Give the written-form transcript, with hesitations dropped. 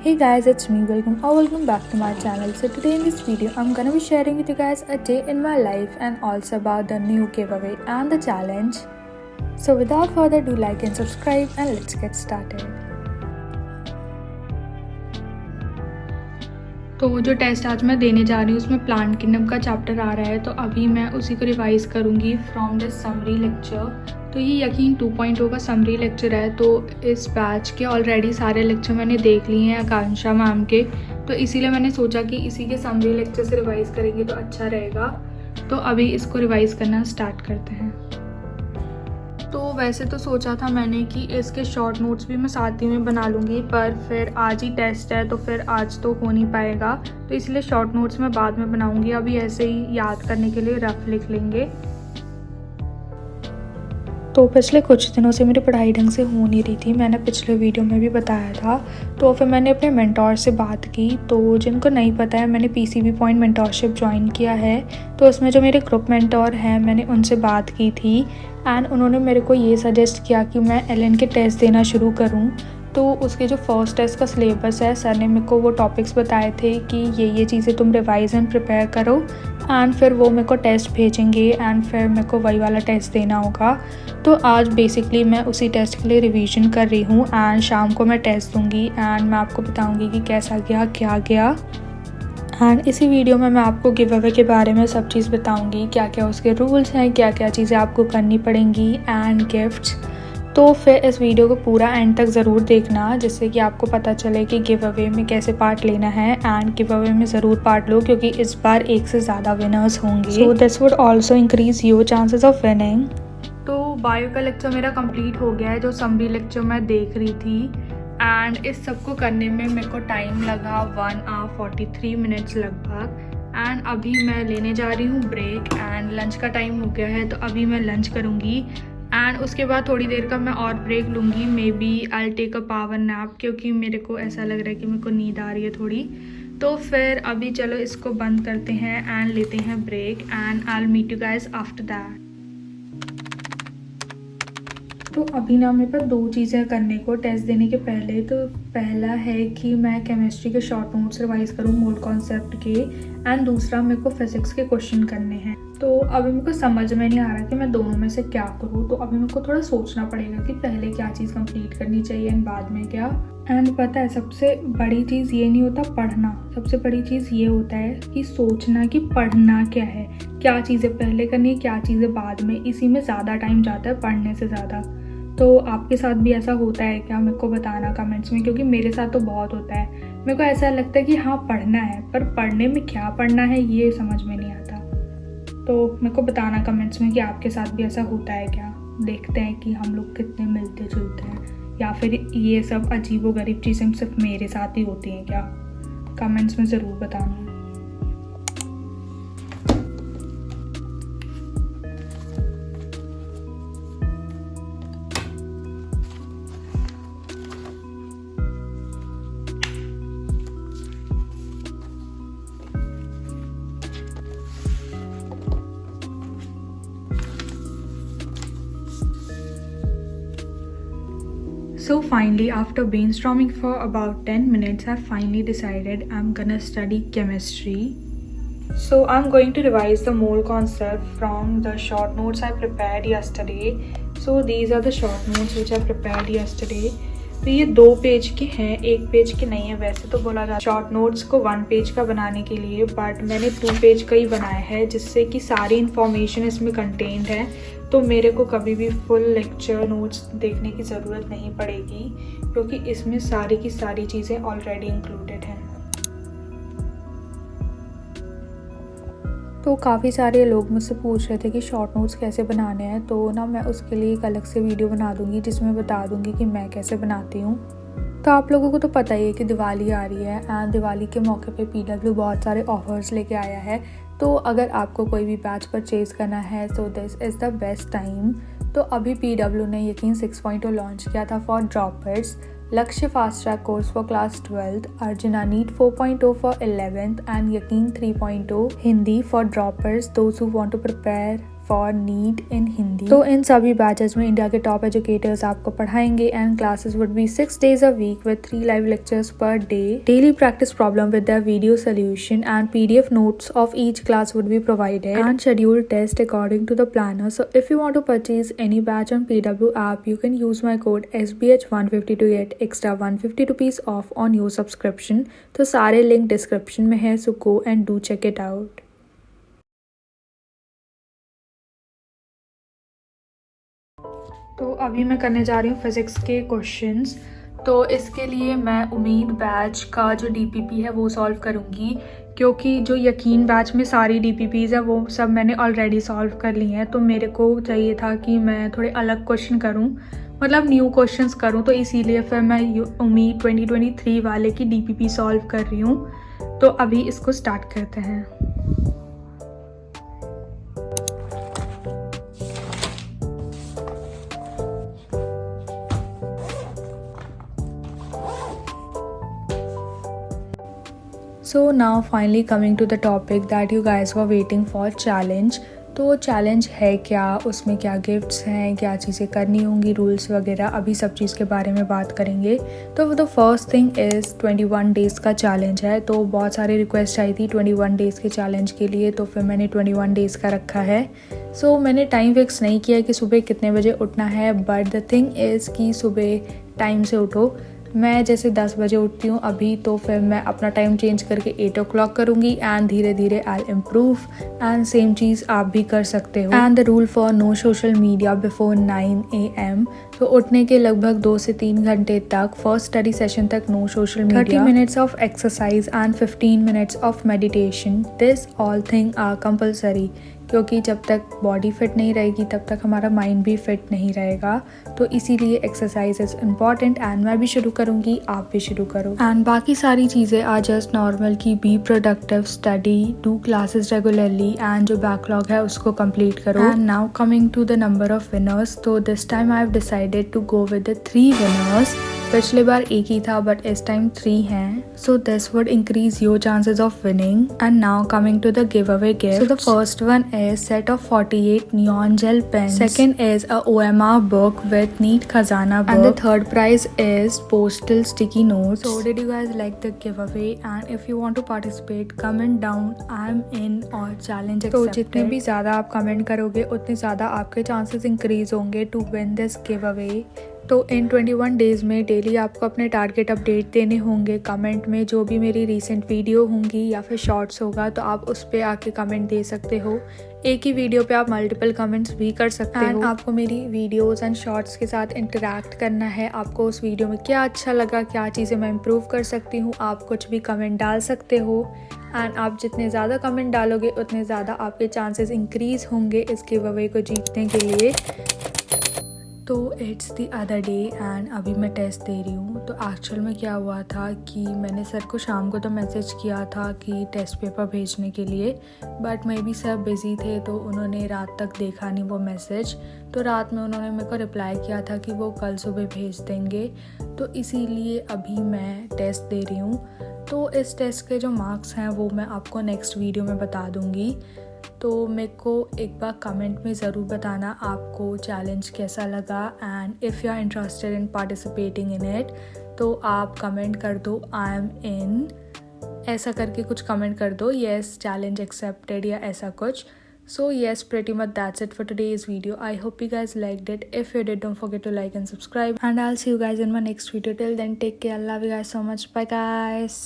Hey guys, it's me. Welcome back to my channel. So today in this video, I'm gonna be sharing with you guys a day in my life and also about the new giveaway and the challenge. So without further ado, like and subscribe and let's get started. तो जो test आज मैं देने जा रही हूँ उसमें plant kingdom का चैप्टर आ रहा है, तो अभी मैं उसी को रिवाइज़ करूँगी फ्रॉम द समरी लेक्चर। तो ये यकीन 2.0 का समरी लेक्चर है, तो इस बैच के ऑलरेडी सारे लेक्चर मैंने देख लिए हैं आकांक्षा मैम के, तो इसीलिए मैंने सोचा कि इसी के समरी लेक्चर से रिवाइज़ करेंगे तो अच्छा रहेगा। तो अभी इसको रिवाइज़ करना स्टार्ट करते हैं। तो वैसे तो सोचा था मैंने कि इसके शॉर्ट नोट्स भी मैं साथ ही में बना लूँगी, पर फिर आज ही टेस्ट है तो फिर आज तो हो नहीं पाएगा, तो इसलिए शॉर्ट नोट्स मैं बाद में बनाऊँगी। अभी ऐसे ही याद करने के लिए रफ लिख लेंगे। तो पिछले कुछ दिनों से मेरी पढ़ाई ढंग से हो नहीं रही थी, मैंने पिछले वीडियो में भी बताया था। तो फिर मैंने अपने मेंटोर से बात की। तो जिनको नहीं पता है, मैंने पीसीबी पॉइंट मेंटोरशिप ज्वाइन किया है, तो उसमें जो मेरे ग्रुप मेंटोर हैं मैंने उनसे बात की थी एंड उन्होंने मेरे को ये सजेस्ट किया कि मैं एलएन के टेस्ट देना शुरू करूँ। तो उसके जो फर्स्ट टेस्ट का सिलेबस है, सर ने मेरे को वो टॉपिक्स बताए थे कि ये चीज़ें तुम रिवाइज एंड प्रिपेयर करो एंड फिर वो मेरे को टेस्ट भेजेंगे एंड फिर मेरे को वही वाला टेस्ट देना होगा। तो आज बेसिकली मैं उसी टेस्ट के लिए रिवीजन कर रही हूँ एंड शाम को मैं टेस्ट दूँगी एंड मैं आपको बताऊँगी कि कैसा गया क्या गया। एंड इसी वीडियो में मैं आपको गिव अवे के बारे में सब चीज़ बताऊँगी, क्या क्या उसके रूल्स हैं, क्या क्या चीज़ें आपको करनी पड़ेंगी एंड गिफ्ट्स। तो फिर इस वीडियो को पूरा एंड तक ज़रूर देखना, जिससे कि आपको पता चले कि गिव अवे में कैसे पार्ट लेना है। एंड गिव अवे में ज़रूर पार्ट लो, क्योंकि इस बार एक से ज़्यादा विनर्स होंगे, सो this would also increase your chances of winning. तो बायो का लेक्चर मेरा कंप्लीट हो गया है, जो समरी लेक्चर मैं देख रही थी, एंड इस सब को करने में मेरे को टाइम लगा 1 hour 43 minutes लगभग। एंड अभी मैं लेने जा रही हूँ ब्रेक एंड लंच का टाइम हो गया है, तो अभी मैं लंच करूँगी एंड उसके बाद थोड़ी देर का मैं और ब्रेक लूँगी। Maybe I take a power nap, क्योंकि मेरे को ऐसा लग रहा है कि मेरे को नींद आ रही है थोड़ी। तो फिर अभी चलो इसको बंद करते हैं एंड लेते हैं break and I will meet you guys after that. तो अभी ना मेरे पास 2 चीज़ें करने को टेस्ट देने के पहले। तो पहला है कि मैं केमिस्ट्री के शॉर्ट नोट्स रिवाइज़ करूँ मोल कॉन्सेप्ट के, एंड दूसरा मेरे को फिज़िक्स के क्वेश्चन करने हैं। तो अभी मेरे को समझ में नहीं आ रहा कि मैं दोनों में से क्या करूँ, तो अभी मेरे को थोड़ा सोचना पड़ेगा कि पहले क्या चीज़ कंप्लीट करनी चाहिए एंड बाद में क्या। एंड पता है सबसे बड़ी चीज़ ये नहीं होता पढ़ना, सबसे बड़ी चीज़ ये होता है कि सोचना कि पढ़ना क्या है, क्या चीज़ें पहले करनी है, क्या चीज़ें बाद में। इसी में ज़्यादा टाइम जाता है पढ़ने से ज़्यादा। तो आपके साथ भी ऐसा होता है क्या, मेरे को बताना कमेंट्स में, क्योंकि मेरे साथ तो बहुत होता है। मेरे को ऐसा लगता है कि हाँ पढ़ना है, पर पढ़ने में क्या पढ़ना है ये समझ में नहीं आता। तो मेरे को बताना कमेंट्स में कि आपके साथ भी ऐसा होता है क्या। देखते हैं कि हम लोग कितने मिलते जुलते हैं, या फिर ये सब अजीबोगरीब चीज़ें सिर्फ मेरे साथ ही होती हैं क्या। कमेंट्स में ज़रूर बताना। So finally, after brainstorming for about 10 minutes, I finally decided I'm gonna study chemistry. So I'm going to revise the mole concept from the short notes I prepared yesterday. So these are the short notes which I prepared yesterday. तो ये 2 page के हैं, 1 page के नहीं है। वैसे तो बोला जाता है शॉर्ट नोट्स को 1 पेज का बनाने के लिए, बट मैंने 2 पेज का ही बनाया है, जिससे कि सारी इन्फॉर्मेशन इसमें कंटेन्ड है। तो मेरे को कभी भी फुल लेक्चर नोट्स देखने की ज़रूरत नहीं पड़ेगी, क्योंकि इसमें सारी की सारी चीज़ें ऑलरेडी इंक्लूडेड हैं। तो काफ़ी सारे लोग मुझसे पूछ रहे थे कि शॉर्ट नोट्स कैसे बनाने हैं, तो ना मैं उसके लिए एक अलग से वीडियो बना दूँगी, जिसमें बता दूँगी कि मैं कैसे बनाती हूँ। तो आप लोगों को तो पता ही है कि दिवाली आ रही है एंड दिवाली के मौके पे पीडब्ल्यू बहुत सारे ऑफर्स लेके आया है। तो अगर आपको कोई भी बैच परचेज़ करना है, so this is the best time. तो अभी पीडब्ल्यू ने यकीन 6.0 लॉन्च किया था for droppers, Lakshya fast track course for class 12th, Arjuna NEET 4.0 for 11th and Yakeen 3.0 Hindi for droppers, those who want to prepare for NEET in Hindi. तो इन सभी बैचेस में India के टॉप एजुकेटर्स आपको पढ़ाएंगे and classes would be 6 days a week with 3 live lectures per day. Daily practice problem with their video solution and PDF notes of each class would be provided and scheduled test according to the planner. So if you want to purchase any batch on PW app, you can use my code SBH150 to get extra 150 rupees off on your subscription. तो सारे link description में है, so go and do check it out. तो अभी मैं करने जा रही हूँ फिज़िक्स के क्वेश्चंस। तो इसके लिए मैं उम्मीद बैच का जो डीपीपी है वो सॉल्व करूँगी, क्योंकि जो यकीन बैच में सारी डीपीपीज़ हैं वो सब मैंने ऑलरेडी सॉल्व कर ली हैं। तो मेरे को चाहिए था कि मैं थोड़े अलग क्वेश्चन करूँ, मतलब न्यू क्वेश्चंस करूँ, तो इसीलिए फिर मैं उम्मीद 2023 वाले की डीपीपी सॉल्व कर रही हूँ। तो अभी इसको स्टार्ट करते हैं। So now finally coming to the topic that you guys were waiting for, challenge. तो चैलेंज है क्या, उसमें क्या गिफ्ट्स हैं, क्या चीज़ें करनी होंगी, रूल्स वगैरह, अभी सब चीज़ के बारे में बात करेंगे। तो the first thing is 21 days का चैलेंज है। तो बहुत सारी रिक्वेस्ट आई थी 21 डेज़ के चैलेंज के लिए, तो फिर मैंने 21 डेज़ का रखा है। सो मैंने टाइम फिक्स नहीं किया कि सुबह कितने बजे उठना है, बट द थिंग इज़ कि सुबह टाइम से उठो। मैं जैसे 10 बजे उठती हूँ अभी, तो फिर मैं अपना टाइम चेंज करके 8 o'clock करूँगी एंड धीरे धीरे आई इम्प्रूव। एंड सेम चीज़ आप भी कर सकते हो। And the rule for no social media before 9 AM। तो उठने के लगभग 2 से 3 घंटे तक, फर्स्ट स्टडी सेशन तक no social media, 30 minutes of exercise and 15 minutes of meditation. This all thing are compulsory, क्योंकि जब तक बॉडी फिट नहीं रहेगी तब तक हमारा माइंड भी फिट नहीं रहेगा। तो इसीलिए एक्सरसाइज इज़ इम्पॉर्टेंट एंड मैं भी शुरू करूँगी, आप भी शुरू करो। एंड बाकी सारी चीज़ें आर जस्ट नॉर्मल की be productive, study, do classes regularly and जो बैकलॉग है उसको कंप्लीट करो। And now coming to the number of winners. तो this time I have decided to go with the 3 winners। पिछले बार एक ही था बट इस टाइम 3 हैं। So this would increase your chances of winning. And now coming to the giveaway gift. So the first one is set of 48 neon gel pens. Second is a OMR book with neat khazana book. And the third prize is postal sticky notes. So did you guys like the giveaway? And if you want to participate, comment down I'm in or challenge accepted. तो जितने भी ज़्यादा आप comment करोगे उतने ज़्यादा आपके chances increase होंगे to win this giveaway. तो इन 21 डेज़ में डेली आपको अपने टारगेट अपडेट देने होंगे। कमेंट में जो भी मेरी रीसेंट वीडियो होंगी या फिर शॉर्ट्स होगा तो आप उस पर आके कमेंट दे सकते हो। एक ही वीडियो पे आप मल्टीपल कमेंट्स भी कर सकते हो। आपको मेरी वीडियोस एंड शॉर्ट्स के साथ इंटरैक्ट करना है। आपको उस वीडियो में क्या अच्छा लगा, क्या चीज़ें मैं इम्प्रूव कर सकती हूँ, आप कुछ भी कमेंट डाल सकते हो। एंड आप जितने ज़्यादा कमेंट डालोगे उतने ज़्यादा आपके चांसेस इंक्रीज़ होंगे इस गिव अवे को जीतने के लिए। तो it's the other day and अभी मैं टेस्ट दे रही हूँ। तो एक्चुअल में क्या हुआ था कि मैंने सर को शाम को तो मैसेज किया था कि टेस्ट पेपर भेजने के लिए, but may be sir busy थे तो उन्होंने रात तक देखा नहीं वो मैसेज। तो रात में उन्होंने मेरे को रिप्लाई किया था कि वो कल सुबह भेज देंगे। तो इसीलिए अभी मैं टेस्ट दे रही हूँ। तो इस टेस्ट के जो मार्क्स हैं वो मैं आपको नेक्स्ट वीडियो में बता दूँगी। तो मेरे को एक बार कमेंट में ज़रूर बताना आपको चैलेंज कैसा लगा and if you are interested in participating in it. तो आप कमेंट कर दो आई एम इन, ऐसा करके कुछ कमेंट कर दो, येस चैलेंज एक्सेप्टेड या ऐसा कुछ। So yes, pretty much that's it for today's video. I hope you guys liked it. If you did, don't forget to like and subscribe. And I'll see you guys in my next video. Till then, take care. Love you guys so much. Bye guys.